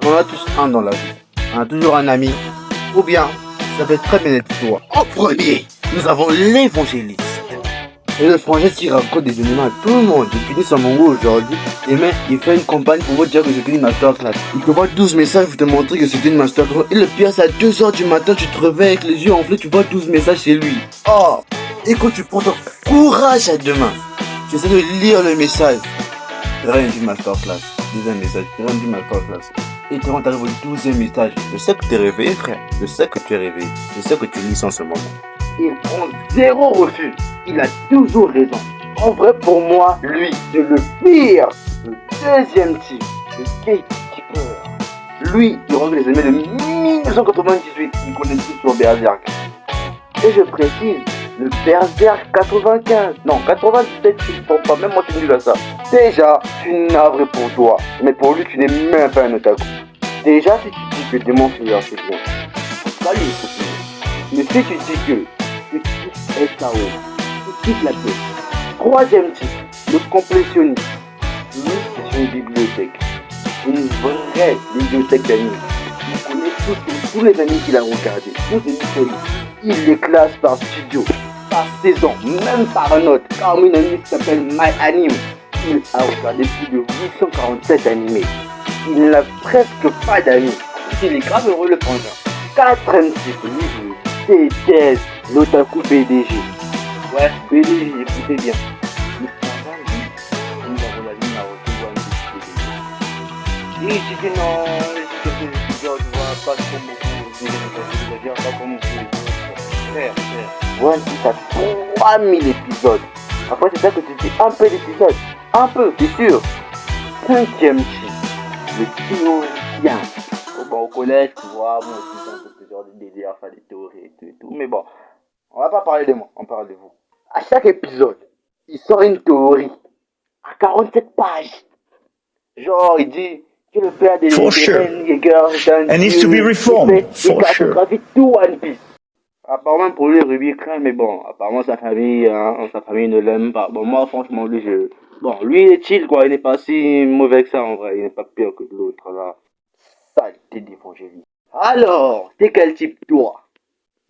On a tous un dans la vie. On a toujours un ami. Ou bien, ça peut très bien être toi. En premier, nous avons l'évangéliste. Et le frangin qui raconte des événements à tout le monde. Je finis son mongo aujourd'hui. Et même, il fait une campagne pour vous dire que c'était une masterclass. Il te voit 12 messages pour te montrer que c'était une masterclass. Et le pire, c'est à 2h du matin, tu te réveilles avec les yeux enflés, tu vois 12 messages chez lui. Oh! Et quand tu prends ton courage à deux mains, tu essaies de lire le message. Rien du masterclass. Deuxième message, rien du masterclass. Et quand tu arrives au 12e message, je sais que tu es réveillé, frère. Je sais que tu es réveillé. Je sais que tu lis en ce moment. Il prend zéro refus. Il a toujours raison. En vrai, pour moi, lui, c'est le pire. Le deuxième type, le gatekeeper. Lui, il regarde les années de 1998. Il connaît tout sur Berserk. Et je précise, le Berserk 95. Non, 97, je ne pense pas. Même moi, je suis nul à ça. Déjà, tu es navré pour toi. Mais pour lui, tu n'es même pas un otaku. Déjà, si tu dis que Demon Slayer, c'est bien. Pas lui, c'est bien. Mais si tu dis que tu kiffes SAO, tu kiffes la paix. Troisième type, le complétionniste. Lui, c'est une bibliothèque. Une vraie bibliothèque d'anime. Il connaît tous les animes qu'il a regardés. Tous les mythologies. Il les classe par studio, par saison, même par note. Comme une anime qui s'appelle My Anime. Il a regardé plus de 847 animés. Il n'a presque pas d'amis. Il est grave heureux le frangin. Quatrième type, lui, je déteste l'otaku PDG. Ouais, PDG, écoutez bien. Le frangin, lui, il va regarder Naruto One Piece PDG. Et il dit que non, je vois pas comme beaucoup, je veux pas comme beaucoup. Frère. One Piece a 3000 épisodes. Après, c'est ça que tu dis un peu d'épisodes. Un peu, c'est sûr. Cinquième type, le théoricien. Bon, au collège, tu vois, moi aussi, c'est un peu ce genre de délire, faire des théories et tout. Mais bon, on va pas parler de moi, on parle de vous. À chaque épisode, il sort une théorie à 47 pages. Genre, il dit que le père des Yeager est un dieu. Il cartographie tout One Piece. Apparemment, pour lui, Ruby craint, mais bon, apparemment, sa famille ne l'aime pas. Bon, moi, franchement, bon, lui, il est chill, quoi. Il n'est pas si mauvais que ça, en vrai. Il n'est pas pire que l'autre, là. Saleté d'évangéliste. Alors, t'es quel type, toi?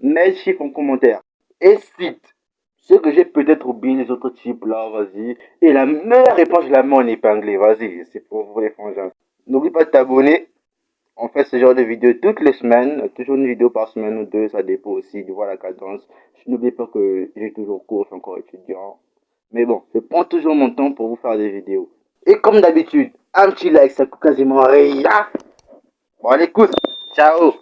Mets le chiffre en commentaire. Et cite ce que j'ai peut-être oublié, les autres types, là, vas-y. Et la meilleure réponse, je la mets en épinglé. Vas-y, c'est pour vous, les frangins. N'oublie pas de t'abonner. On fait ce genre de vidéos toutes les semaines, toujours une vidéo par semaine ou deux, ça dépend aussi de voir la cadence. N'oubliez pas que j'ai toujours cours, je suis encore étudiant. Mais bon, je prends toujours mon temps pour vous faire des vidéos. Et comme d'habitude, un petit like, ça coûte quasiment rien. Bon, allez, écoute, ciao!